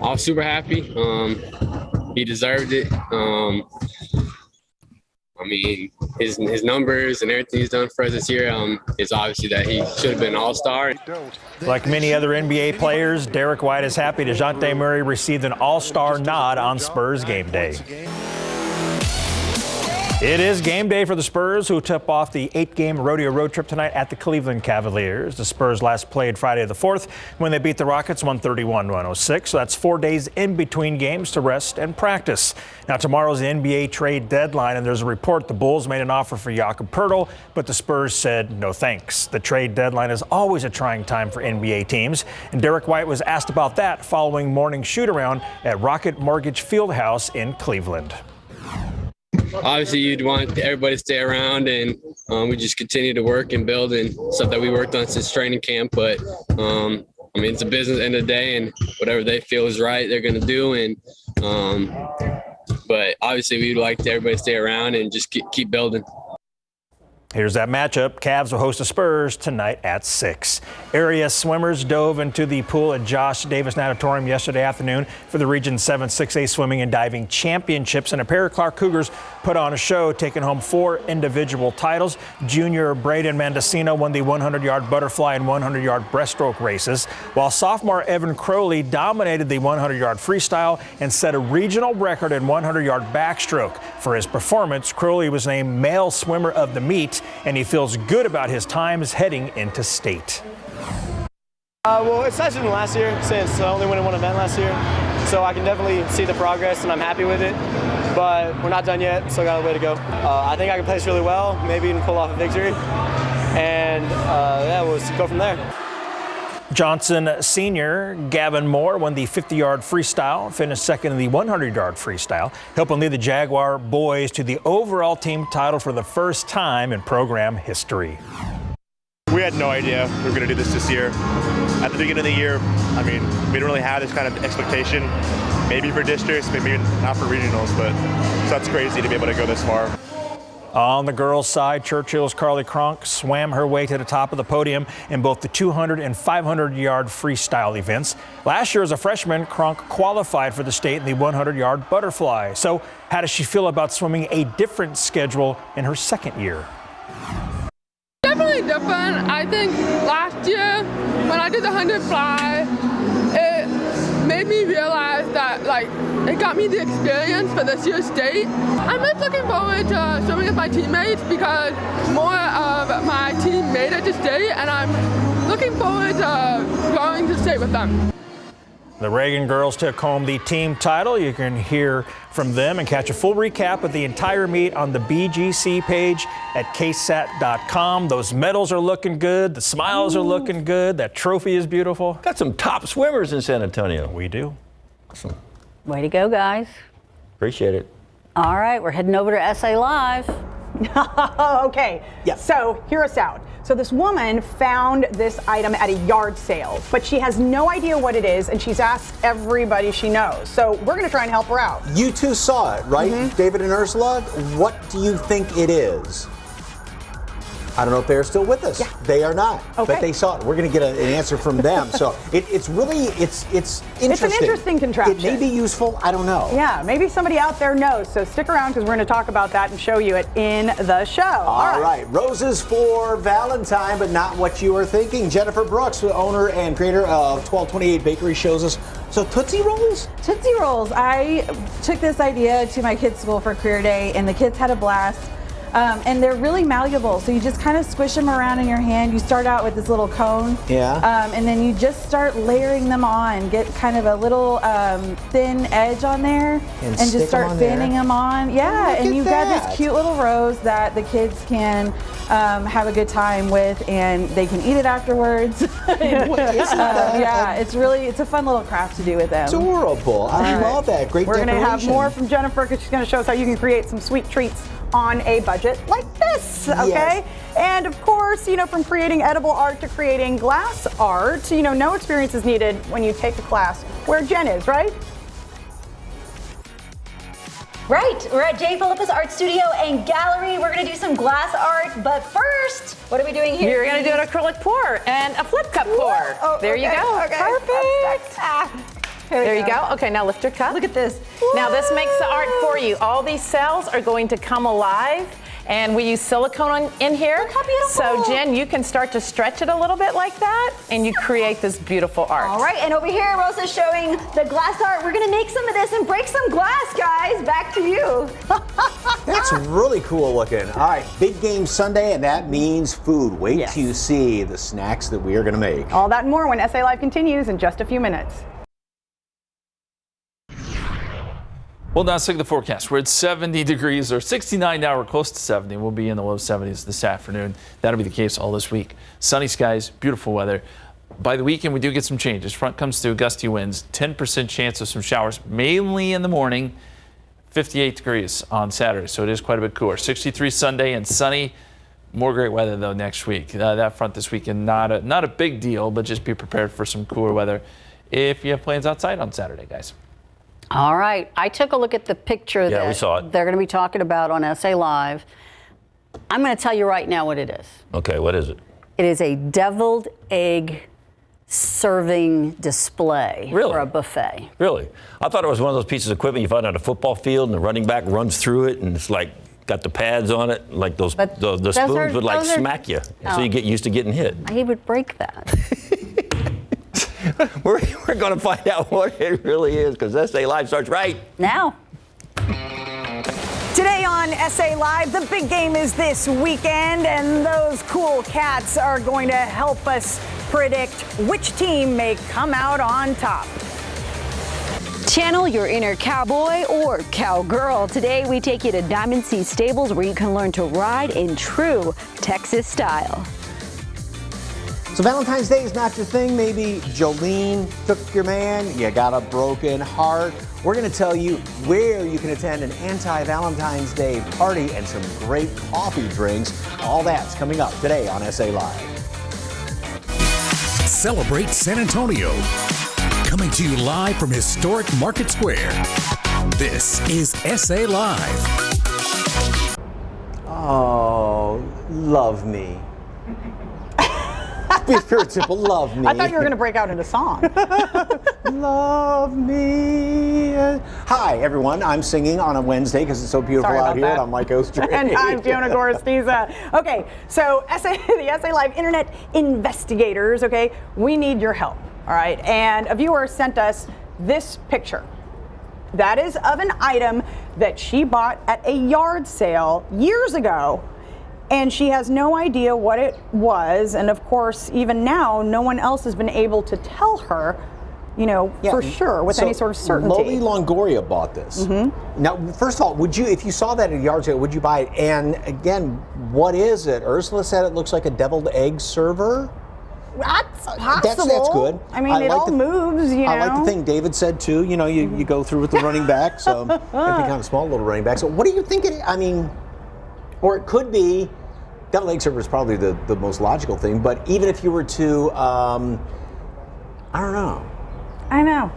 I was super happy. He deserved it. I mean, his numbers and everything he's done for us this year is obviously that he should have been an all-star. Like many other NBA players, Derek White is happy DeJounte Murray received an all-star nod on Spurs game day. It is game day for the Spurs, who tip off the 8-game Rodeo road trip tonight at the Cleveland Cavaliers. The Spurs last played Friday the 4th when they beat the Rockets 131-106. So that's 4 days in between games to rest and practice. Now tomorrow's the NBA trade deadline, and there's a report the Bulls made an offer for Jakob Poeltl, but the Spurs said no thanks. The trade deadline is always a trying time for NBA teams, and Derek White was asked about that following morning shoot-around at Rocket Mortgage Fieldhouse in Cleveland. Obviously, you'd want everybody to stay around, and we just continue to work and build and stuff that we worked on since training camp. But I mean, it's a business at the end of the day, and whatever they feel is right, they're going to do. And but obviously, we'd like everybody to stay around and just keep building. Here's that matchup. Cavs will host the Spurs tonight at 6. Area swimmers dove into the pool at Josh Davis Natatorium yesterday afternoon for the Region 7 6A Swimming and Diving Championships, and a pair of Clark Cougars put on a show, taking home 4 individual titles. Junior Braden Mendocino won the 100-yard butterfly and 100-yard breaststroke races, while sophomore Evan Crowley dominated the 100-yard freestyle and set a regional record in 100-yard backstroke. For his performance, Crowley was named Male Swimmer of the Meet, and he feels good about his times heading into state. Well, it's nicer than last year since I only went in one event last year. So I can definitely see the progress, and I'm happy with it. But we're not done yet, still got a way to go. I think I can place really well, maybe even pull off a victory. And yeah, we'll go from there. Johnson senior Gavin Moore won the 50-yard freestyle, finished second in the 100-yard freestyle, helping lead the Jaguar boys to the overall team title for the first time in program history. We had no idea we were going to do this year. At the beginning of the year, I mean, we didn't really have this kind of expectation, maybe for districts, maybe not for regionals, but so that's crazy to be able to go this far. On the girls' side, Churchill's Carly Cronk swam her way to the top of the podium in both the 200 and 500-yard freestyle events. Last year as a freshman, Cronk qualified for the state in the 100-yard butterfly. So how does she feel about swimming a different schedule in her second year? Definitely different. I think last year when I did the 100 fly, it made me realize that it got me the experience for this year's state. I'm just looking forward to swimming with my teammates because more of my team made it to state, and I'm looking forward to going to state with them. The Reagan girls took home the team title. You can hear from them and catch a full recap of the entire meet on the BGC page at ksat.com. Those medals are looking good. The smiles are looking good. That trophy is beautiful. Got some top swimmers in San Antonio. We do. Awesome. Way to go, guys. Appreciate it. All right, we're heading over to SA Live. Okay, so hear us out. So this woman found this item at a yard sale, but she has no idea what it is, and she's asked everybody she knows. So we're going to try and help her out. You two saw it, right? Mm-hmm. David and Ursula, what do you think it is? I don't know if they're still with us. Yeah. They are not, but they saw it. We're going to get an answer from them. So it's really, it's interesting. It's an interesting contraption. It may be useful. I don't know. Yeah, maybe somebody out there knows. So stick around because we're going to talk about that and show you it in the show. All right. Roses for Valentine, but not what you are thinking. Jennifer Brooks, the owner and creator of 1228 Bakery, shows us. So Tootsie Rolls? Tootsie Rolls. I took this idea to my kids' school for career day, and the kids had a blast. And they're really malleable, so you just kind of squish them around in your hand. You start out with this little cone, and then you just start layering them on. Get kind of a little thin edge on there, and just start fanning them on. Yeah, and you've got this cute little rose that the kids can have a good time with, and they can eat it afterwards. Yeah, it's a fun little craft to do with them. Adorable. I love that. Great. We're going to have more from Jennifer because she's going to show us how you can create some sweet treats on a budget like this, okay? Yes. And of course, from creating edible art to creating glass art, no experience is needed when you take a class where Jen is, right? Right, we're at J. Phillippa's Art Studio and Gallery. We're gonna do some glass art, but first, what are we doing here? You're gonna do an acrylic pour and a flip cup pour. Oh, there you go. Okay. Perfect. There you go. Okay, now lift your cup. Look at this. Now this makes the art for you. All these cells are going to come alive. And we use silicone in here. Look how beautiful. So Jen, you can start to stretch it a little bit like that, and you create this beautiful art. All right, and over here, Rosa's showing the glass art. We're gonna make some of this and break some glass, guys. Back to you. That's really cool looking. All right, big game Sunday, and that means food. Wait till you see the snacks that we are gonna make. All that and more when SA Live continues in just a few minutes. Well, now let's look at the forecast. We're at 70 degrees or 69 now. We're close to 70. We'll be in the low 70s this afternoon. That'll be the case all this week. Sunny skies, beautiful weather. By the weekend, we do get some changes. Front comes through, gusty winds, 10% chance of some showers, mainly in the morning. 58 degrees on Saturday, so it is quite a bit cooler. 63 Sunday and sunny. More great weather, though, next week. That front this weekend, not a big deal, but just be prepared for some cooler weather if you have plans outside on Saturday, guys. All right. I took a look at the picture that we saw it. they're going to be talking about on SA Live. I'm going to tell you right now what it is. Okay, what is it? It is a deviled egg serving display for a buffet. Really? I thought it was one of those pieces of equipment you find on a football field and the running back runs through it and it's like got the pads on it, like the spoons would like smack you. So you get used to getting hit. He would break that. We're going to find out what it really is because SA Live starts right now. Today on SA Live, the big game is this weekend, and those cool cats are going to help us predict which team may come out on top. Channel your inner cowboy or cowgirl. Today we take you to Diamond C Stables where you can learn to ride in true Texas style. So Valentine's Day is not your thing. Maybe Jolene took your man. You got a broken heart. We're going to tell you where you can attend an anti-Valentine's Day party and some great coffee drinks. All that's coming up today on SA Live. Celebrate San Antonio. Coming to you live from historic Market Square. This is SA Live. Oh, love me. Be spirit simple, love me. I thought you were going to break out into song. Love me. Hi, everyone. I'm singing on a Wednesday because it's so beautiful out here, and I'm Mike Oster. And I'm Fiona Gorostiza. Okay, so the SA Live Internet investigators, okay, we need your help, all right? And a viewer sent us this picture. That is of an item that she bought at a yard sale years ago. And she has no idea what it was. And of course, even now, no one else has been able to tell her, you know, for sure, with any sort of certainty. Loli Longoria bought this. Now, first of all, would you, if you saw that at a yard sale, would you buy it? And again, what is it? Ursula said it looks like a deviled egg server. That's possible. That's good. I mean, it all moves, you know. I like the thing David said, too. You know, you go through with the running back. So it'd be kind of small little running back. So what do you think it is? I mean, or it could be, deviled egg server is probably the most logical thing, but even if you were to, I don't know. I know.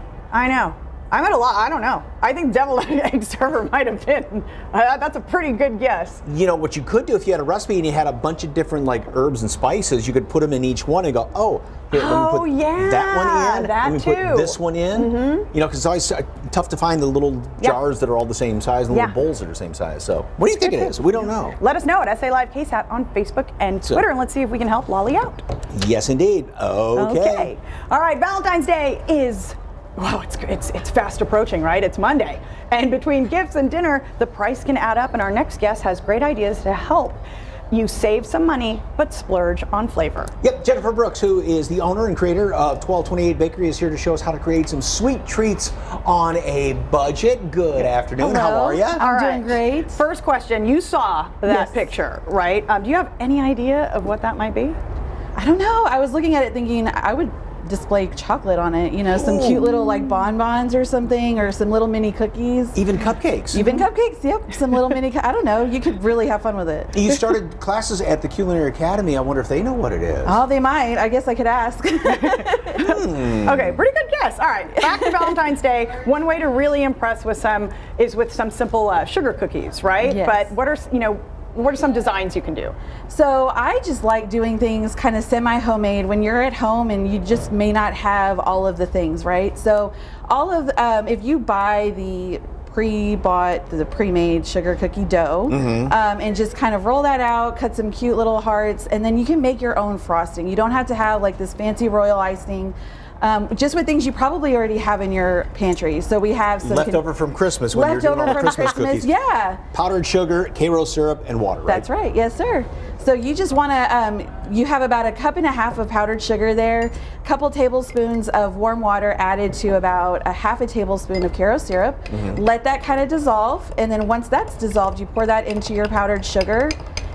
I'm at a lot. I don't know. I think deviled egg server might have been. That's a pretty good guess. You know, what you could do if you had a recipe and you had a bunch of different like herbs and spices, you could put them in each one and go, oh, here, let me put that one in. That let me too. put this one in. You know, because it's always tough to find the little jars that are all the same size and little bowls that are the same size. So what do you think it is? We don't know. Let us know at SA Live KSAT on Facebook and Twitter, and let's see if we can help Lolly out. Yes, indeed. Okay. All right, Valentine's Day is... Wow, it's fast approaching, right? It's Monday. And between gifts and dinner, the price can add up, and our next guest has great ideas to help you save some money, but splurge on flavor. Yep, Jennifer Brooks, who is the owner and creator of 1228 Bakery, is here to show us how to create some sweet treats on a budget. Good afternoon. Hello. How are you? I'm doing great. First question, you saw that picture, right? Do you have any idea of what that might be? I don't know. I was looking at it thinking I would display chocolate on it, you know, some cute little like bonbons or something, or some little mini cookies. Even cupcakes. Yep. Some little mini, I don't know. You could really have fun with it. You started classes at the Culinary Academy. I wonder if they know what it is. Oh, they might. I guess I could ask. Okay, pretty good guess. All right, back to Valentine's Day. One way to really impress is with some simple sugar cookies, right? Yes. But what are, what are some designs you can do? So I just like doing things kind of semi-homemade when you're at home and you just may not have all of the things, right? So all of, if you buy the pre-made sugar cookie dough, and just kind of roll that out, cut some cute little hearts, and then you can make your own frosting. You don't have to have like this fancy royal icing. Just with things you probably already have in your pantry. So we have some leftover from Christmas when you're doing all the Christmas cookies. Yeah. Powdered sugar, Karo syrup, and water, right? That's right. Yes, sir. So you just want to, you have about 1.5 cups of powdered sugar there, a couple tablespoons of warm water added to about 1/2 tablespoon of Karo syrup. Let that kind of dissolve, and then once that's dissolved, you pour that into your powdered sugar,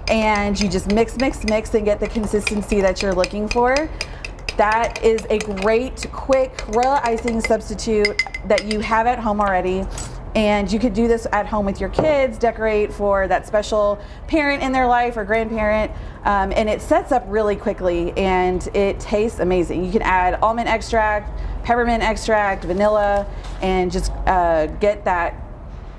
and you just mix, mix, mix, and get the consistency that you're looking for. That is a great, quick royal icing substitute that you have at home already. And you could do this at home with your kids, decorate for that special parent in their life or grandparent. And it sets up really quickly and it tastes amazing. You can add almond extract, peppermint extract, vanilla, and just get that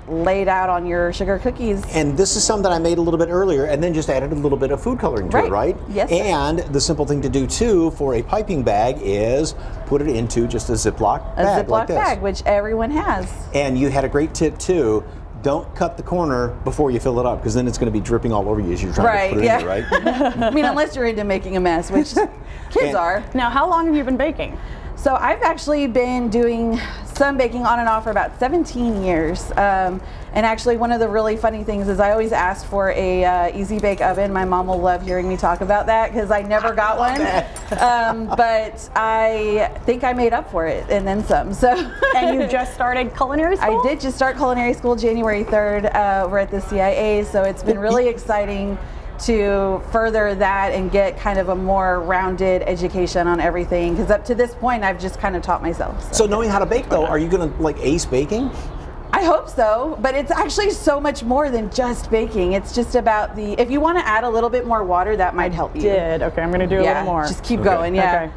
laid out on your sugar cookies. And this is something that I made a little bit earlier and then just added a little bit of food coloring to it, right? Yes, sir. And the simple thing to do too for a piping bag is put it into just a Ziploc bag. A Ziploc like this. bag, which everyone has. And you had a great tip too. Don't cut the corner before you fill it up, because then it's going to be dripping all over you as you're trying to put it in there, right? I mean, unless you're into making a mess, which kids are. Now, how long have you been baking? So I've actually been doing some baking on and off for about 17 years. And actually one of the really funny things is I always asked for a easy bake oven. My mom will love hearing me talk about that because I never got one. But I think I made up for it and then some. So. And you just started culinary school? I did just start culinary school January 3rd. We're at the CIA, so it's been really exciting to further that and get kind of a more rounded education on everything, because up to this point I've just kind of taught myself. So knowing how to bake though, are you going to like ace baking? I hope so, but it's actually so much more than just baking. It's just about if you want to add a little bit more water, that might help you. Okay, I'm going to do a little more. Just keep going, yeah.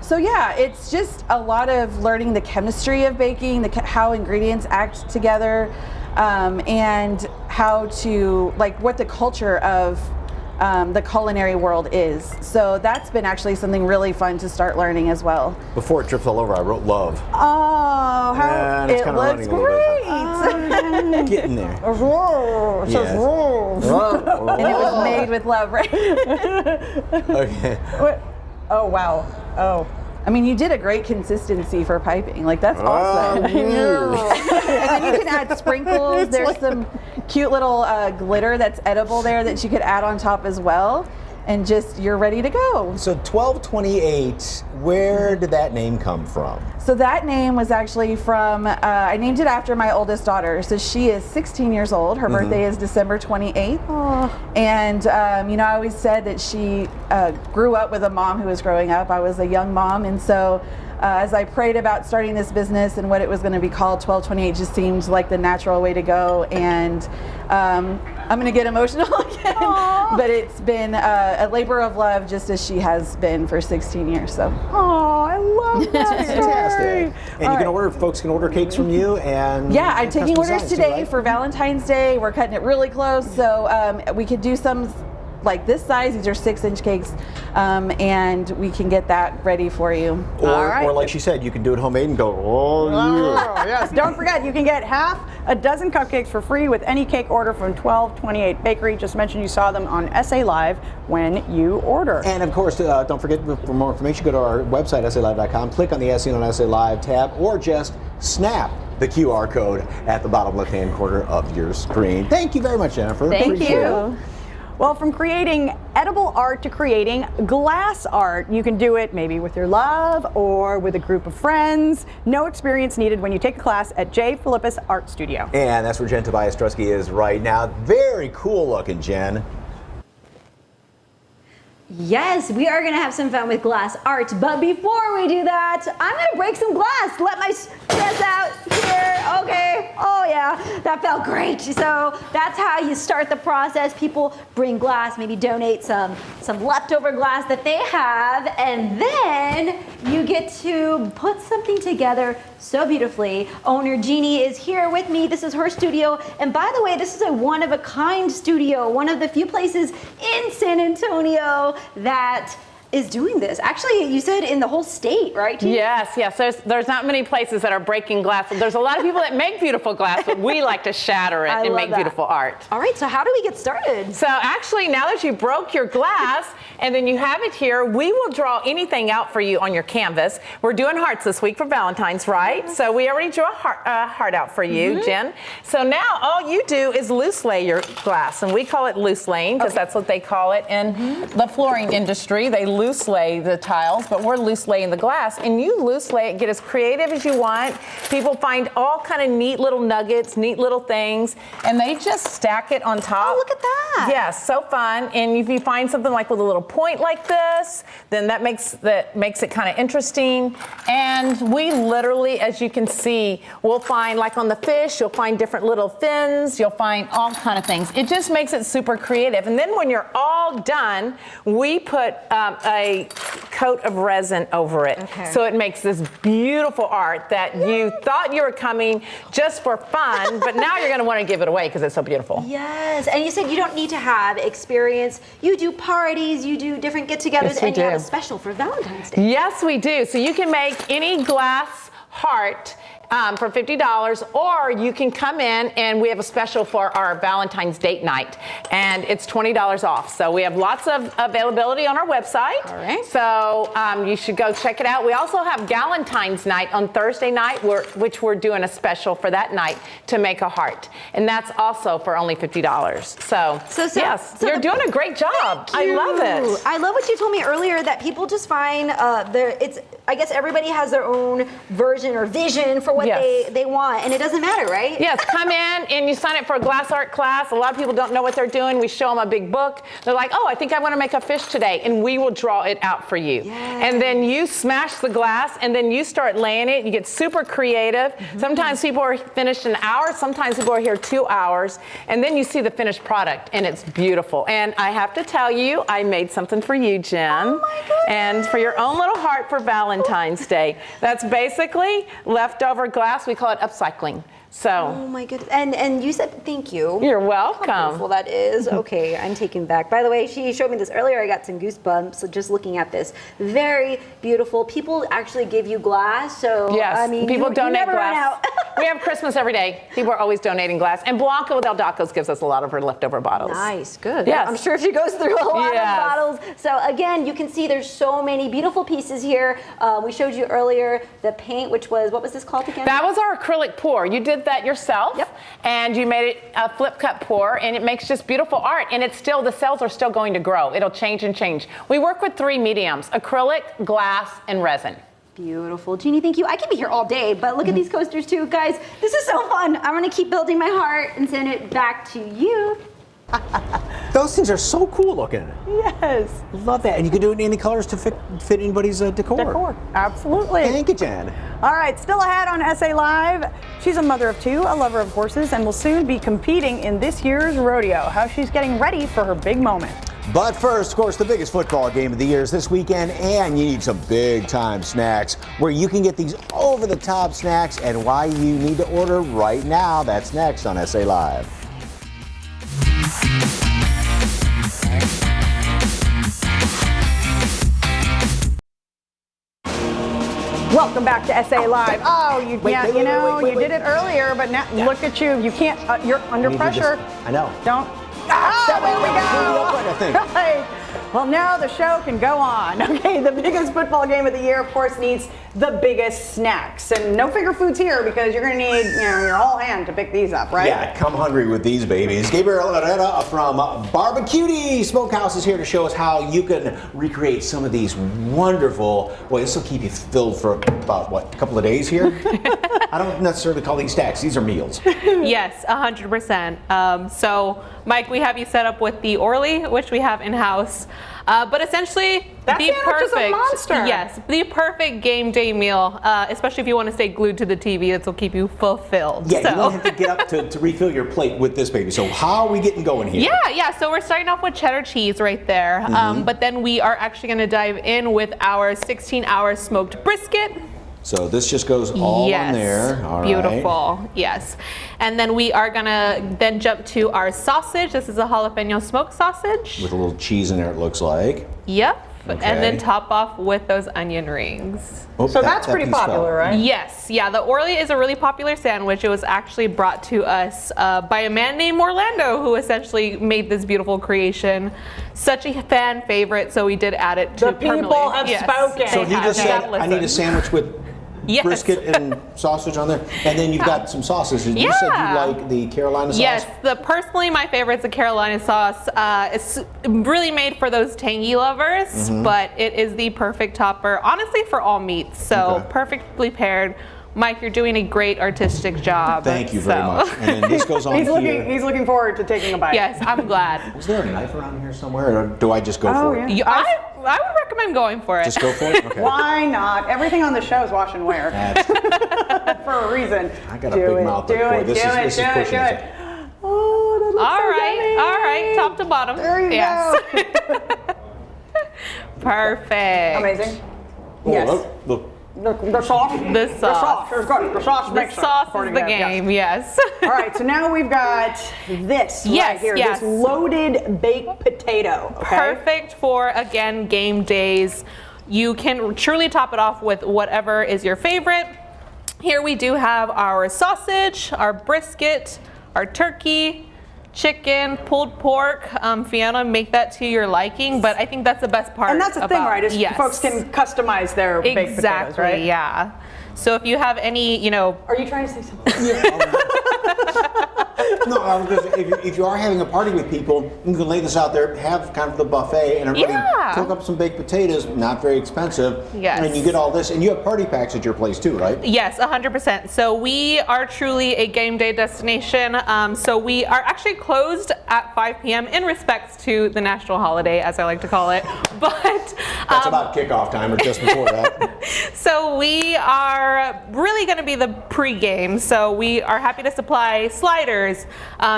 So yeah, it's just a lot of learning the chemistry of baking, how ingredients act together, and how to, like, what the culture of the culinary world is. So that's been actually something really fun to start learning as well. Before it drips all over, I wrote love. Oh, how it looks great! Getting there. It says and it was made with love, right? Okay. Oh wow. Oh. I mean, you did a great consistency for piping. Like, that's awesome. And then you can add sprinkles. There's some cute little glitter that's edible there that you could add on top as well. And just, you're ready to go. So 1228, where did that name come from? So that name was actually from, I named it after my oldest daughter. So she is 16 years old. Her birthday is December 28th. Oh. And, you know, I always said that she grew up with a mom who was growing up. I was a young mom. And so as I prayed about starting this business and what it was going to be called, 1228 just seemed like the natural way to go. And I'm going to get emotional again. Aww. But it's been a labor of love, just as she has been for 16 years. So. Oh, I love that. Fantastic. And you can order, folks can order cakes from you. And yeah, I'm taking orders today, right? for Valentine's Day. We're cutting it really close, so we could do some like this size. These are 6-inch cakes, and we can get that ready for you. Or like she said, you can do it homemade and go, oh yeah. Yes, don't forget, you can get half a dozen cupcakes for free with any cake order from 1228 Bakery. Just mention you saw them on SA Live when you order. And of course, don't forget, for more information, go to our website, SALive.com, click on the SE on SA Live tab, or just snap the QR code at the bottom left-hand corner of your screen. Thank you very much, Jennifer. Thank you. Well, from creating edible art to creating glass art, you can do it maybe with your love or with a group of friends. No experience needed when you take a class at J. Philippus Art Studio. And that's where Jen Tobias Trusky is right now. Very cool looking, Jen. Yes, we are going to have some fun with glass art, but before we do that, I'm going to break some glass. Let my stress out here. Okay. Oh, yeah. Yeah, that felt great. So that's how you start the process. People bring glass, maybe donate some leftover glass that they have, and then you get to put something together so beautifully. Owner Jeannie is here with me. This is her studio. And by the way, this is a one-of-a-kind studio, one of the few places in San Antonio that is doing this. Actually, you said in the whole state, right? Yes. There's not many places that are breaking glass. There's a lot of people that make beautiful glass, but we like to shatter it and make beautiful art. All right, so how do we get started? So actually, now that you broke your glass and then you have it here, we will draw anything out for you on your canvas. We're doing hearts this week for Valentine's, right? So we already drew a heart out for you, Jen. So now all you do is loose lay your glass, and we call it loose laying because that's what they call it in the flooring industry. They loose lay the tiles, but we're loose laying the glass, and you loose lay it, get as creative as you want. People find all kind of neat little nuggets, neat little things, and they just stack it on top. Oh, look at that. Yes, so fun. And if you find something like with a little point like this, then that makes it kind of interesting. And we literally, as you can see, we'll find like on the fish, you'll find different little fins, you'll find all kind of things. It just makes it super creative. And then when you're all done, we put a coat of resin over it. Okay. So it makes this beautiful art that you thought you were coming just for fun, but now you're going to want to give it away because it's so beautiful. Yes, and you said you don't need to have experience. You do parties, you do different get-togethers, and you have a special for Valentine's Day. Yes, we do. So you can make any glass heart for $50, or you can come in and we have a special for our Valentine's date night, and it's $20 off. So we have lots of availability on our website. All right. So you should go check it out. We also have Galentine's night on Thursday night, which we're doing a special for that night to make a heart, and that's also for only $50. So yes, you're doing a great job. I love it. I love what you told me earlier that people just find I guess everybody has their own version or vision for what they want, and it doesn't matter, right? Yes, come in and you sign up for a glass art class. A lot of people don't know what they're doing. We show them a big book. They're like, oh, I think I want to make a fish today, and we will draw it out for you. Yes. And then you smash the glass, and then you start laying it. You get super creative. Sometimes people are finished in an hour. Sometimes people are here 2 hours, and then you see the finished product, and it's beautiful. And I have to tell you, I made something for you, Jen. Oh my goodness. And for your own little heart for Valentine's Day. That's basically leftover glass. We call it upcycling. So. Oh my goodness. And you said thank you. You're welcome. How beautiful that is. Okay, I'm taken back. By the way, she showed me this earlier. I got some goosebumps so just looking at this. Very beautiful. People actually give you glass. So yes, I mean, people donate never glass. Run out. We have Christmas every day. People are always donating glass. And Blanca Del Dacos gives us a lot of her leftover bottles. Nice, good. Yes. I'm sure she goes through a lot of bottles. So again, you can see there's so many beautiful pieces here. We showed you earlier the paint, which was, what was this called again? That was our acrylic pour. You did that yourself. Yep. And you made it a flip cut pour, and it makes just beautiful art. And it's still, the cells are still going to grow. It'll change and change. We work with 3 mediums: acrylic, glass, and resin. Beautiful. Jeannie, thank you. I could be here all day, but look at these coasters too. Guys, this is so fun. I'm going to keep building my heart and send it back to you. Those things are so cool looking. Yes. Love that. And you can do it in any colors to fit anybody's decor. Absolutely. Thank you, Jen. All right, still ahead on SA Live. She's a mother of 2, a lover of horses, and will soon be competing in this year's rodeo. How she's getting ready for her big moment. But first, of course, the biggest football game of the year is this weekend, and you need some big-time snacks where you can get these over-the-top snacks and why you need to order right now. That's next on SA Live. Welcome back to SA Live. Oh, you did it earlier, but now look at you. You can't. You're under pressure. I know. Don't. There we go. Right. Well, now the show can go on. Okay, the biggest football game of the year, of course, needs the biggest snacks. And no finger foods here because you're going to need, your whole hand to pick these up, right? Yeah, come hungry with these babies. Gabriel Herrera from Barbecuity Smokehouse is here to show us how you can recreate some of these wonderful, this will keep you filled for about, a couple of days here? I don't necessarily call these stacks. These are meals. Yes, 100%. So, Mike, we have you set up with the Orly, which we have in-house. But essentially, that the sandwich is a monster. Yes, the perfect game day meal, especially if you want to stay glued to the TV. This will keep you fulfilled. Yeah, you don't have to get up to refill your plate with this baby. So how are we getting going here? Yeah. So we're starting off with cheddar cheese right there. But then we are actually going to dive in with our 16-hour smoked brisket. So this just goes all on there. All right. Beautiful. Yes. And then we are gonna then jump to our sausage. This is a jalapeno smoked sausage. With a little cheese in there, it looks like. Yep. Okay. And then top off with those onion rings. Oh, so that's pretty popular, right? Yes. Yeah, the Orly is a really popular sandwich. It was actually brought to us by a man named Orlando, who essentially made this beautiful creation. Such a fan favorite, so we did add it to the people have spoken. So he just said, I need a sandwich with brisket and sausage on there, and then you've got some sauces. You said you like the Carolina sauce? Yes, personally my favorite is the Carolina sauce. It's really made for those tangy lovers, but it is the perfect topper, honestly, for all meats. So perfectly paired. Mike, you're doing a great artistic job. Thank you very much. And then this goes on here. He's looking forward to taking a bite. Yes, I'm glad. Was there a knife around here somewhere, or do I just go for it? I would recommend going for it. Just go for it? Okay. Why not? Everything on the show is wash and wear. For a reason. I got a big mouth. Do it. This is pushing it. Oh, that looks All right, top to bottom. There you go. Perfect. Amazing. Oh, Yes. Look. The sauce? The sauce. The sauce is good. The sauce makes The sauce is the game, yes. All right, so now we've got this right here. This loaded baked potato. Okay? Perfect for, again, game days. You can truly top it off with whatever is your favorite. Here we do have our sausage, our brisket, our turkey, chicken, pulled pork. Fiona, make that to your liking, but I think that's the best part. And that's the thing, right? Is folks can customize their baked potatoes, right? Yeah. So if you have any, Are you trying to say something? No, if you are having a party with people, you can lay this out there, have kind of the buffet, and everybody cook up some baked potatoes, not very expensive. Yes. And you get all this, and you have party packs at your place too, right? Yes, 100%. So we are truly a game day destination. So we are actually closed at 5 p.m. in respect to the national holiday, as I like to call it. But that's about kickoff time or just before that. So we are really going to be the pregame. So we are happy to supply sliders,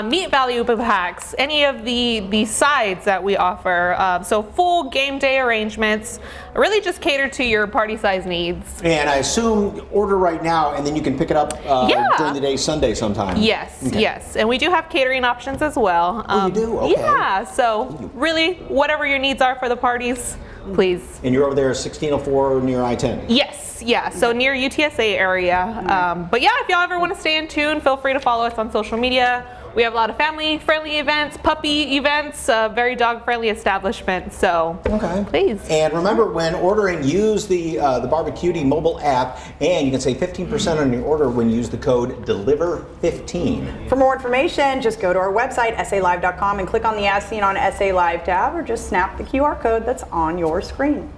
meat value packs, any of the sides that we offer. So full game day arrangements, really just cater to your party size needs. And I assume order right now, and then you can pick it up during the day, Sunday sometime. Yes, Okay. yes. And we do have catering options as well. Oh, you do? Okay. Yeah, so really, whatever your needs are for the parties, please. And you're over there at 1604 near I-10? Yes, yeah, so near UTSA area. But yeah, if y'all ever want to stay in tune, feel free to follow us on social media. We have a lot of family-friendly events, puppy events, very dog-friendly establishment, so please. And remember, when ordering, use the Barbecuity mobile app, and you can save 15% on your order when you use the code DELIVER15. For more information, just go to our website, salive.com, and click on the As Seen on SA Live tab, or just snap the QR code that's on your screen.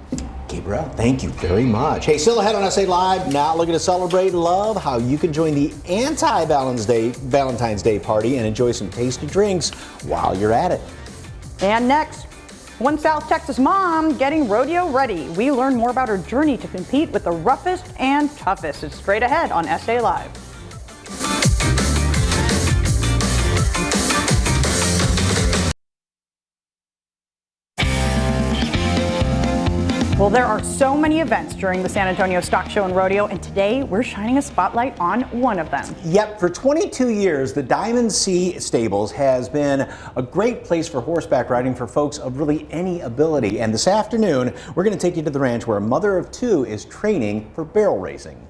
Gabriel, thank you very much. Hey, still ahead on SA Live, now looking to celebrate love, how you can join the Anti-Valentine's Day party and enjoy some tasty drinks while you're at it. And next, one South Texas mom getting rodeo ready. We learn more about her journey to compete with the roughest and toughest. It's straight ahead on SA Live. Well, there are so many events during the San Antonio Stock Show and Rodeo, and today we're shining a spotlight on one of them. Yep, for 22 years, the Diamond C Stables has been a great place for horseback riding for folks of really any ability. And this afternoon, we're going to take you to the ranch where a mother of two is training for barrel racing.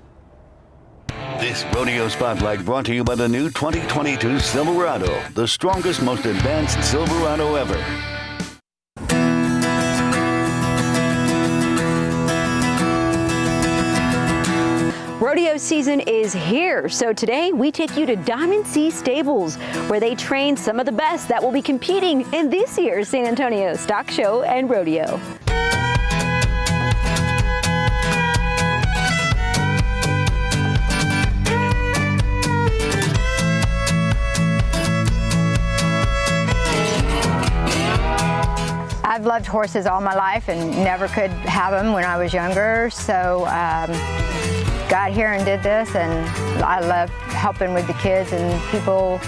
This Rodeo Spotlight brought to you by the new 2022 Silverado, the strongest, most advanced Silverado ever. Rodeo season is here, so today we take you to Diamond C Stables, where they train some of the best that will be competing in this year's San Antonio Stock Show and Rodeo. loved horses all my life and never could have them when I was younger. So got here and did this, and I love helping with the kids and people.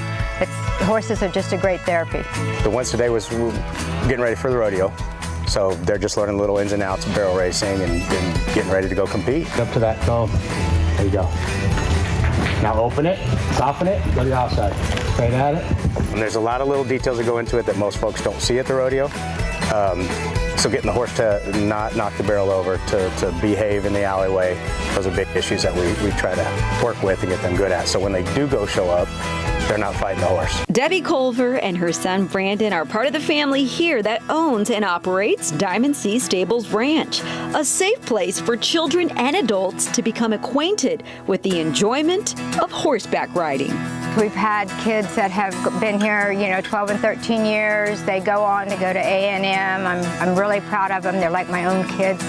Horses are just a great therapy. The ones today was getting ready for the rodeo. So they're just learning little ins and outs of barrel racing and getting ready to go compete. Up to that, go. There you go. Now open it, soften it, go to the outside. Straight at it. And there's a lot of little details that go into it that most folks don't see at the rodeo. So getting the horse to not knock the barrel over, to behave in the alleyway, those are big issues that we try to work with and get them good at. So when they do go show up, they're not fighting the horse. Debbie Culver and her son Brandon are part of the family here that owns and operates Diamond C Stables Ranch, a safe place for children and adults to become acquainted with the enjoyment of horseback riding. We've had kids that have been here, 12 and 13 years. They go on to go to A&M. I'm really proud of them. They're like my own kids.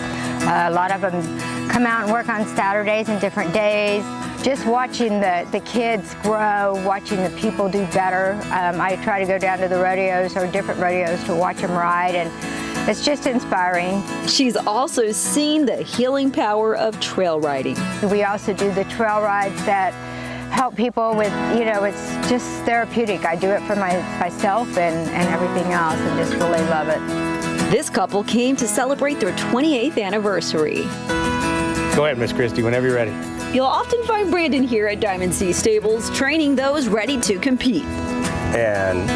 A lot of them come out and work on Saturdays and different days. Just watching the kids grow, watching the people do better. I try to go down to the rodeos or different rodeos to watch them ride, and it's just inspiring. She's also seen the healing power of trail riding. We also do the trail rides that help people with, it's just therapeutic. I do it for myself and everything else, and just really love it. This couple came to celebrate their 28th anniversary. Go ahead, Miss Christie, whenever you're ready. You'll often find Brandon here at Diamond C Stables, training those ready to compete. And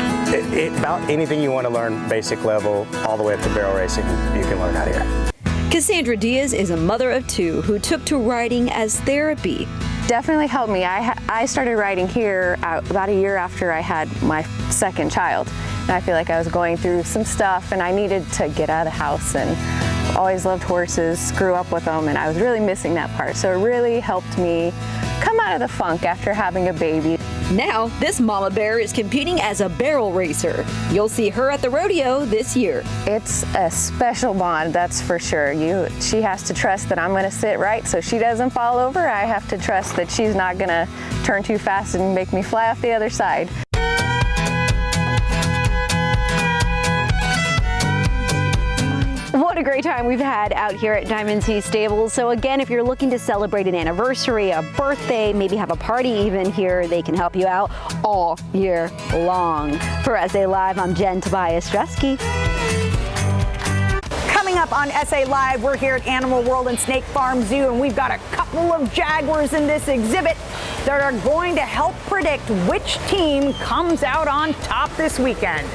about anything you want to learn, basic level, all the way up to barrel racing, you can learn out here. Cassandra Diaz is a mother of two who took to riding as therapy. Definitely helped me. I started riding here about a year after I had my second child. And I feel like I was going through some stuff and I needed to get out of the house, and always loved horses, grew up with them, and I was really missing that part. So it really helped me come out of the funk after having a baby. Now, this mama bear is competing as a barrel racer. You'll see her at the rodeo this year. It's a special bond, that's for sure. She has to trust that I'm going to sit right so she doesn't fall over. I have to trust that she's not going to turn too fast and make me fly off the other side. What a great time we've had out here at Diamond C Stables. So again, if you're looking to celebrate an anniversary, a birthday, maybe have a party even here, they can help you out all year long. For SA Live, I'm Jen Tobias-Dresky. Coming up on SA Live, we're here at Animal World and Snake Farm Zoo, and we've got a couple of Jaguars in this exhibit that are going to help predict which team comes out on top this weekend.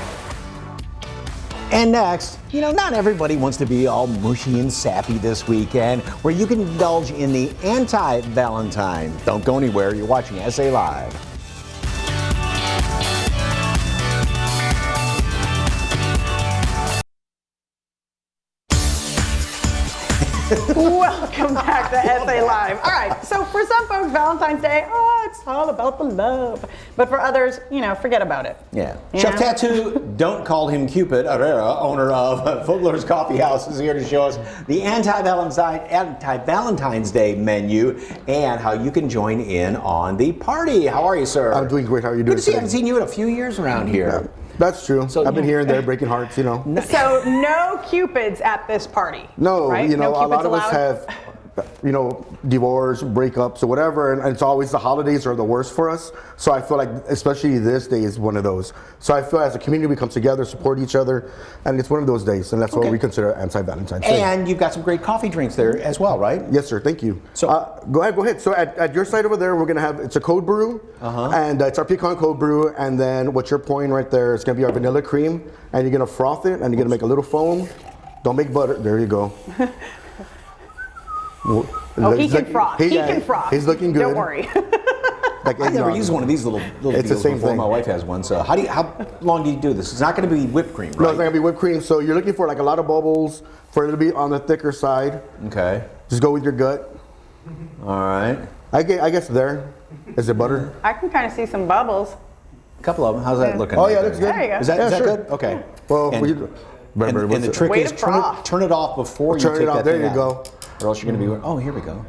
And next, not everybody wants to be all mushy and sappy this weekend, where you can indulge in the Anti-Valentine. Don't go anywhere. You're watching SA Live. Welcome back to SA Live. All right, so for some folks, Valentine's Day, it's all about the love. But for others, forget about it. Yeah. Chef Tattoo, don't call him Cupid, Herrera, owner of Fogler's Coffee House, is here to show us the Anti-Valentine's Day menu and how you can join in on the party. How are you, sir? I'm doing great. How are you doing? Good to see you. I haven't seen you in a few years around here. Yeah. That's true. So, I've been here and there breaking hearts, So no Cupids at this party. No, right? a lot of us have, divorce, breakups, or whatever, and it's always the holidays are the worst for us. So I feel like, especially this day is one of those. So I feel as a community we come together, support each other, and it's one of those days, and that's what we consider Anti-Valentine's Day. And you've got some great coffee drinks there as well, right? Yes, sir. Thank you. So go ahead. So at your side over there, we're gonna have it's a cold brew, and it's our pecan cold brew, and then what you're pouring right there is gonna be our vanilla cream, and you're gonna froth it, and you're gonna make a little foam. Don't make butter. There you go. He can froth. He can froth. He's looking good. Don't worry. I've never used one of these little it's the same before. thing. My wife has one. So how long do you do this? It's not going to be whipped cream, right? No, it's not going to be whipped cream. So you're looking for like a lot of bubbles for it to be on the thicker side. Okay. Just go with your gut. All right. I guess there. Is it butter? I can kind of see some bubbles. A couple of them. How's that looking? Oh yeah, looks good. There you go. Is that good? Okay. Well, and the trick is turn it off before you take that thing out. There you go. Or else you're going to be. Oh, here we go.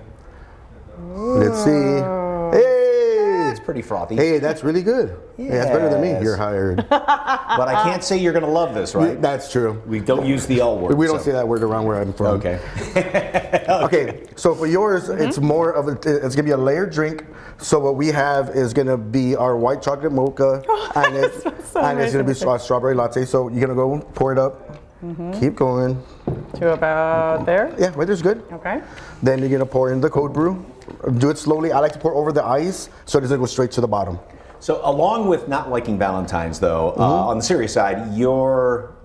Let's see. Hey, pretty frothy. Hey, that's really good. Yes. Hey, that's better than me. You're hired. But I can't say you're going to love this, right? That's true. We don't use the L word. We don't say that word around where I'm from. Okay. Okay, so for yours, it's more of it's going to be a layered drink. So what we have is going to be our white chocolate mocha, and it's going to be strawberry latte. So you're going to go pour it up. Keep going. To about there? Yeah, right there's good. Okay. Then you're going to pour in the cold brew. Do it slowly. I like to pour over the ice so it doesn't go straight to the bottom. So along with not liking Valentine's, though, on the serious side, your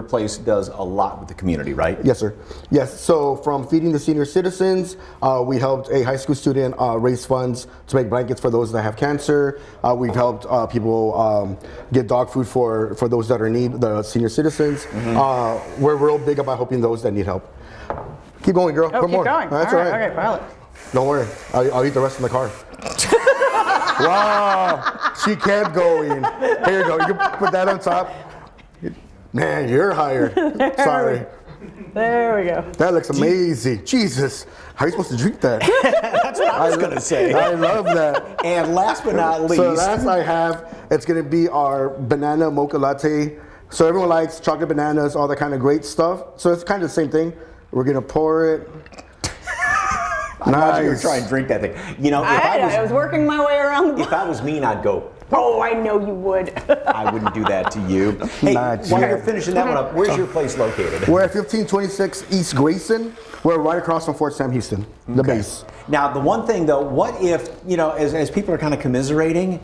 place does a lot with the community, right? Yes, sir. Yes. So from feeding the senior citizens, we helped a high school student raise funds to make blankets for those that have cancer. We've helped people get dog food for those that are in need, the senior citizens. We're real big about helping those that need help. Keep going, girl. Oh, Put keep more. going. That's all all right. right. Okay, pilot. Don't worry. I'll eat the rest in the car. Wow. She kept going. Here you go. You can put that on top. Man, you're hired. Sorry. There we go. That looks amazing. Jesus. How are you supposed to drink that? That's what I was going to say. I love that. And last but not least. So last I have, it's going to be our banana mocha latte. So everyone likes chocolate bananas, all that kind of great stuff. So it's kind of the same thing. We're going to pour it. I'm not going to try and drink that thing. You know, I was working my way around the If I was mean, I'd go. Oh, I know you would. I wouldn't do that to you. Hey, while you're finishing that one up, where's your place located? We're at 1526 East Grayson. We're right across from Fort Sam Houston, the base. Now, the one thing though, what if, you know, as people are kind of commiserating,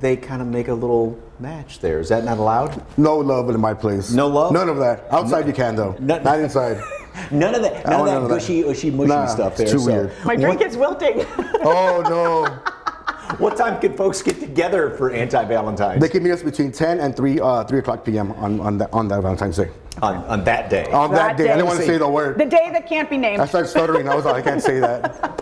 they kind of make a little match there. Is that not allowed? No love in my place. No love? None of that. Outside you can though. Not inside. None of that. None of that gushy, mushy stuff there. It's too weird. My drink is wilting. Oh no. What time can folks get together for Anti-Valentine? They can meet us between 10 and 3 o'clock p.m. on that Valentine's Day. On that day. On that day. I didn't want to say the word. The day that can't be named. I started stuttering. I was like, I can't say that.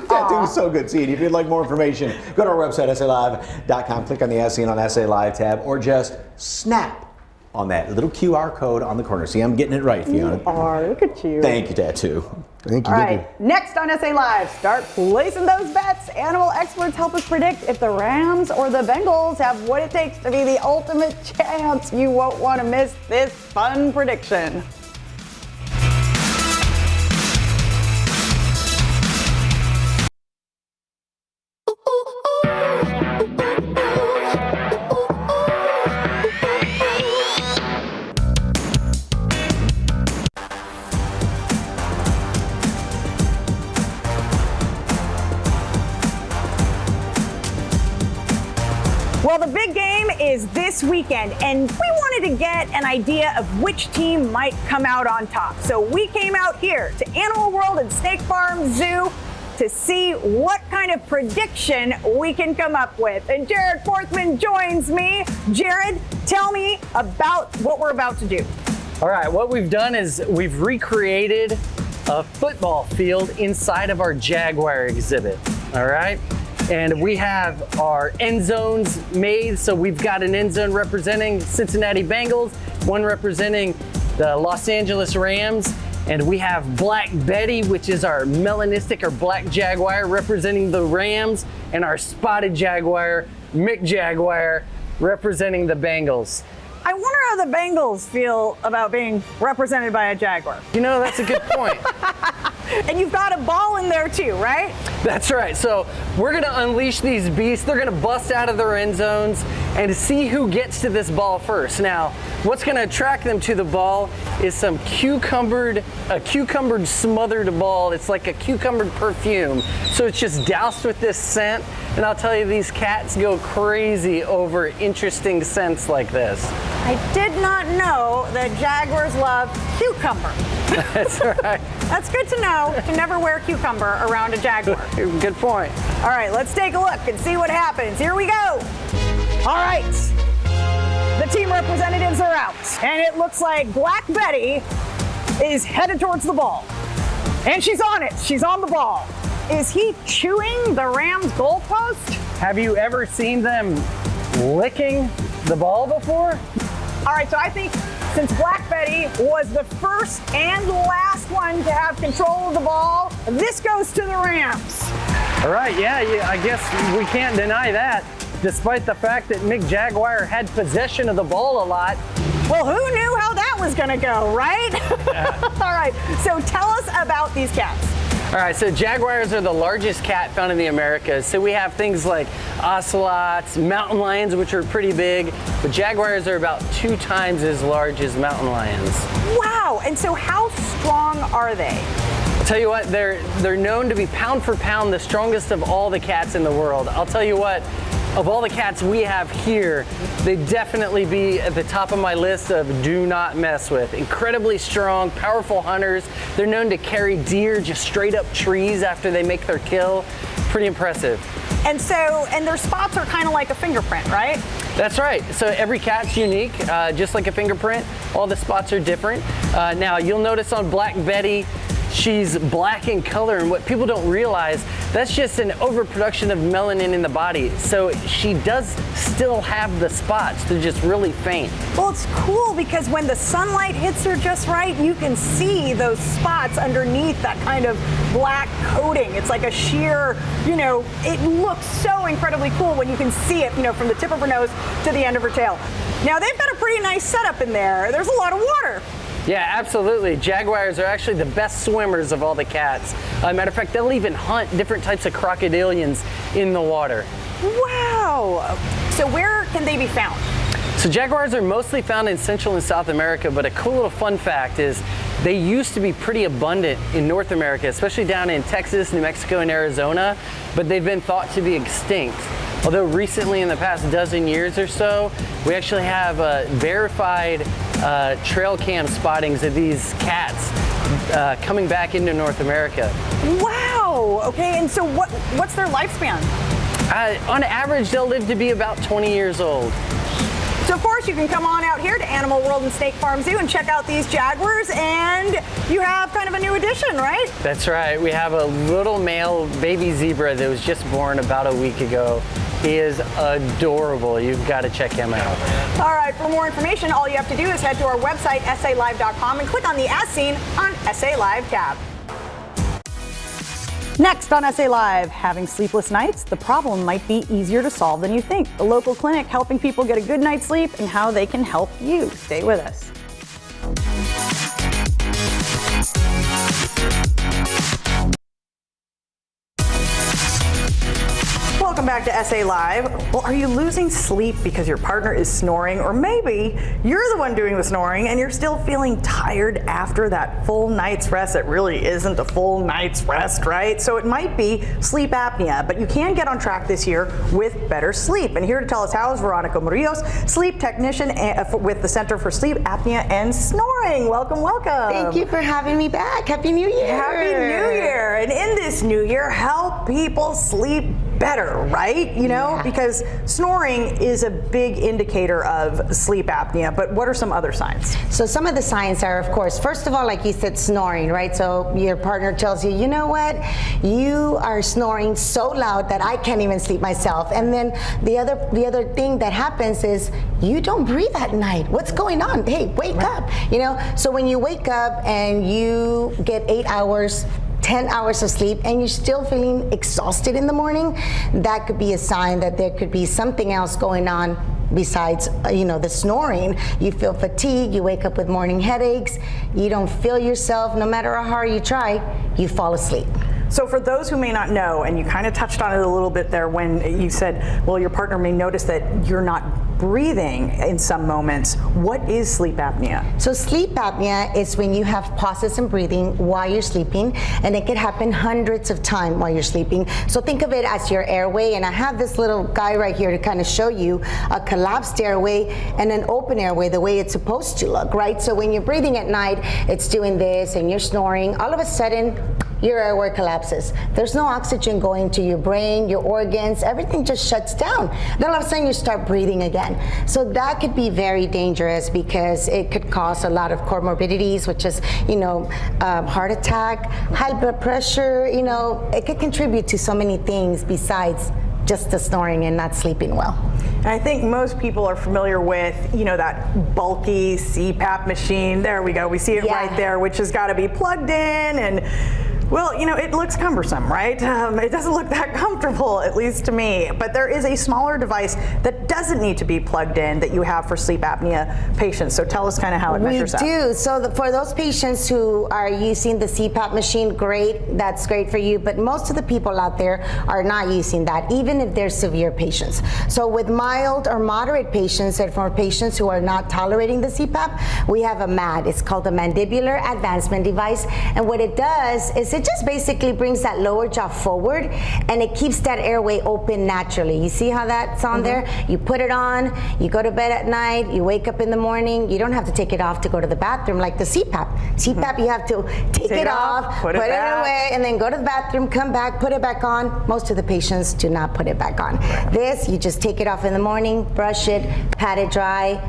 Tattoo is so good seeing. If you'd like more information, go to our website, SALive.com, click on the As Seen on SA Live tab, or just snap on that little QR code on the corner. See, I'm getting it right, Fiona. You are. Look at you. Thank you, Tattoo. Thank you. All right, next on SA Live, start placing those bets. Animal experts help us predict if the Rams or the Bengals have what it takes to be the ultimate champs. You won't want to miss this fun prediction. Well, the big game is this weekend, and we wanted to get an idea of which team might come out on top. So we came out here to Animal World and Snake Farm Zoo to see what kind of prediction we can come up with. And Jared Forthman joins me. Jared, tell me about what we're about to do. All right, what we've done is we've recreated a football field inside of our Jaguar exhibit, all right? And we have our end zones made. So we've got an end zone representing Cincinnati Bengals, one representing the Los Angeles Rams, and we have Black Betty, which is our melanistic or black Jaguar representing the Rams, and our spotted Jaguar, Mick Jaguar, representing the Bengals. I wonder how the Bengals feel about being represented by a Jaguar. You know, that's a good point. And you've got a ball in there too, right? That's right. So we're going to unleash these beasts. They're going to bust out of their end zones and see who gets to this ball first. Now, what's going to attract them to the ball is some cucumbered smothered ball. It's like a cucumbered perfume. So it's just doused with this scent. And I'll tell you, these cats go crazy over interesting scents like this. I did not know that Jaguars love cucumber. That's right. That's good to know, to never wear cucumber around a Jaguar. Good point. All right, let's take a look and see what happens. Here we go. All right, the team representatives are out, and it looks like Black Betty is headed towards the ball. And she's on it. She's on the ball. Is he chewing the Rams' goalpost? Have you ever seen them licking the ball before? All right, so I think since Black Betty was the first and last one to have control of the ball, this goes to the Rams. All right, yeah, I guess we can't deny that. Despite the fact that Mick Jaguar had possession of the ball a lot. Well, who knew how that was going to go, right? Yeah. All right, so tell us about these cats. All right, so jaguars are the largest cat found in the Americas. So we have things like ocelots, mountain lions, which are pretty big, but jaguars are about 2 times as large as mountain lions. Wow, and so how strong are they? I'll tell you what, they're known to be pound for pound the strongest of all the cats in the world. I'll tell you what, of all the cats we have here, they'd definitely be at the top of my list of do not mess with. Incredibly strong, powerful hunters. They're known to carry deer just straight up trees after they make their kill. Pretty impressive. And their spots are kind of like a fingerprint, right? That's right. So every cat's unique, just like a fingerprint. All the spots are different. Now you'll notice on Black Betty, she's black in color, and what people don't realize, that's just an overproduction of melanin in the body. So she does still have the spots, they're just really faint. Well, it's cool because when the sunlight hits her just right, you can see those spots underneath that kind of black coating. It's like a sheer, it looks so incredibly cool when you can see it, from the tip of her nose to the end of her tail. Now, they've got a pretty nice setup in there. There's a lot of water. Yeah, absolutely. Jaguars are actually the best swimmers of all the cats. Matter of fact, they'll even hunt different types of crocodilians in the water. Wow. So where can they be found? So jaguars are mostly found in Central and South America, but a cool little fun fact is they used to be pretty abundant in North America, especially down in Texas, New Mexico, and Arizona, but they've been thought to be extinct. Although recently, in the past dozen years or so, we actually have verified trail cam spottings of these cats coming back into North America. Wow, okay, and so what's their lifespan? On average, they'll live to be about 20 years old. So of course you can come on out here to Animal World and State Farm Zoo and check out these jaguars, and you have kind of a new addition, right? That's right. We have a little male baby zebra that was just born about a week ago. He is adorable. You've got to check him out. All right, for more information, all you have to do is head to our website, salive.com, and click on the As Seen on SA Live tab. Next on SA Live, having sleepless nights, the problem might be easier to solve than you think. The local clinic helping people get a good night's sleep and how they can help you. Stay with us. Welcome back to SA Live. Well, are you losing sleep because your partner is snoring, or maybe you're the one doing the snoring and you're still feeling tired after that full night's rest that really isn't a full night's rest, right? So it might be sleep apnea, but you can get on track this year with better sleep. And here to tell us how is Veronica Murillos, sleep technician with the Center for Sleep Apnea and Snoring. Welcome, welcome. Thank you for having me back. Happy New Year. Happy New Year. And in this new year, help people sleep better, right? Because snoring is a big indicator of sleep apnea, but what are some other signs? So some of the signs are, of course, first of all, like you said, snoring, right? So your partner tells you, you know what? You are snoring so loud that I can't even sleep myself. And then the other thing that happens is you don't breathe at night. What's going on? Hey, wake up, So when you wake up and you get 8 hours, 10 hours of sleep, and you're still feeling exhausted in the morning, that could be a sign that there could be something else going on besides, the snoring. You feel fatigue, you wake up with morning headaches, you don't feel yourself, no matter how hard you try, you fall asleep. So for those who may not know, and you kind of touched on it a little bit there when you said, well, your partner may notice that you're not breathing in some moments. What is sleep apnea? So sleep apnea is when you have pauses in breathing while you're sleeping, and it could happen hundreds of times while you're sleeping. So think of it as your airway, and I have this little guy right here to kind of show you a collapsed airway and an open airway, the way it's supposed to look, right? So when you're breathing at night, it's doing this, and you're snoring, all of a sudden, your airway collapses. There's no oxygen going to your brain, your organs, everything just shuts down. Then all of a sudden you start breathing again. So that could be very dangerous because it could cause a lot of comorbidities, which is, heart attack, high blood pressure, it could contribute to so many things besides just the snoring and not sleeping well. And I think most people are familiar with, that bulky CPAP machine. There we go. We see it right there, which has got to be plugged in and Well, it looks cumbersome, right? It doesn't look that comfortable, at least to me. But there is a smaller device that doesn't need to be plugged in that you have for sleep apnea patients. So tell us kind of how it measures up. We do. So for those patients who are using the CPAP machine, great. That's great for you. But most of the people out there are not using that, even if they're severe patients. So with mild or moderate patients, and for patients who are not tolerating the CPAP, we have a MAD. It's called a mandibular advancement device. And what it does is it just basically brings that lower jaw forward and it keeps that airway open naturally. You see how that's on there? You put it on, you go to bed at night, you wake up in the morning, you don't have to take it off to go to the bathroom like the CPAP. CPAP, you have to take it off, put it away, and then go to the bathroom, come back, put it back on. Most of the patients do not put it back on. This, you just take it off in the morning, brush it, pat it dry,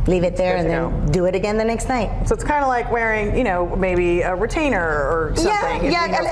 leave it there, and then do it again the next night. So it's kind of like wearing, maybe a retainer or something. Yeah, a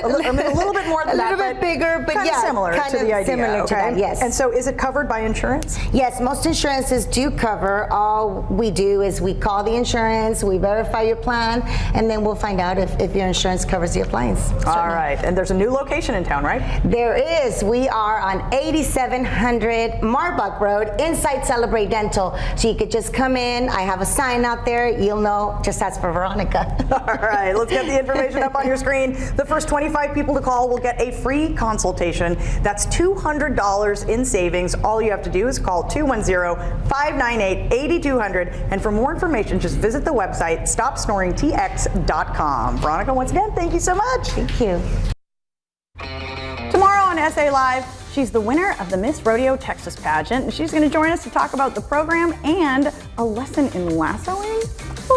little bit more than that, bit bigger, but yeah, similar to the idea. Similar to that, yes. And so is it covered by insurance? Yes, most insurances do cover. All we do is we call the insurance, we verify your plan, and then we'll find out if your insurance covers the appliance. All right, and there's a new location in town, right? There is. We are on 8700 Marbuck Road inside Celebrate Dental. So you could just come in. I have a sign out there. You'll know. Just ask for Veronica. All right, let's get the information up on your screen. The first 25 people to call will get a free consultation. That's $200 in savings. All you have to do is call 210-598-8200. And for more information, just visit the website stopsnoringtx.com. Veronica, once again, thank you so much. Thank you. Tomorrow on SA Live, she's the winner of the Miss Rodeo Texas pageant, and she's going to join us to talk about the program and a lesson in lassoing.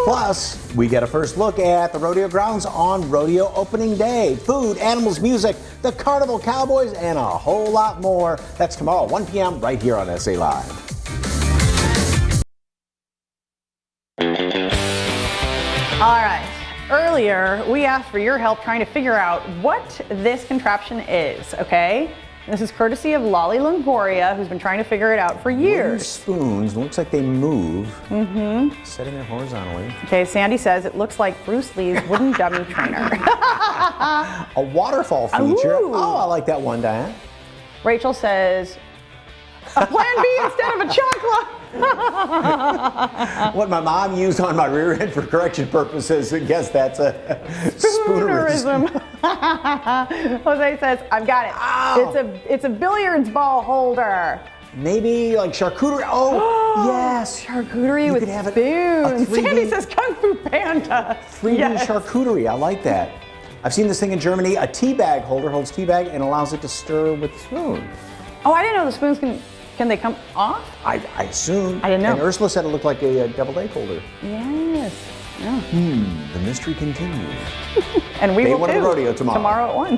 Plus, we get a first look at the rodeo grounds on rodeo opening day. Food, animals, music, the carnival cowboys, and a whole lot more. That's tomorrow, 1 p.m. right here on SA Live. All right. Earlier, we asked for your help trying to figure out what this contraption is, okay? This is courtesy of Lolly Longoria, who's been trying to figure it out for years. Wooden spoons, looks like they move. Setting there horizontally. Okay, Sandy says it looks like Bruce Lee's wooden dummy trainer. A waterfall feature. Ooh. Oh, I like that one, Diane. Rachel says, a plan B instead of a chocolate. What my mom used on my rear end for correction purposes, I guess that's a spoonerism. Jose says, I've got it. Ow. It's a billiards ball holder. Maybe like charcuterie. Oh, yes. Charcuterie with have spoons. Sandy says Kung Fu Panda. 3D charcuterie. I like that. I've seen this thing in Germany. A tea bag holder holds tea bag and allows it to stir with the spoon. Oh, I didn't know the spoons can they come off? I assume. I didn't know. And Ursula said it looked like a deviled egg holder. Yes. Yeah. The mystery continues. And we will Day one of the rodeo tomorrow. Tomorrow at 1.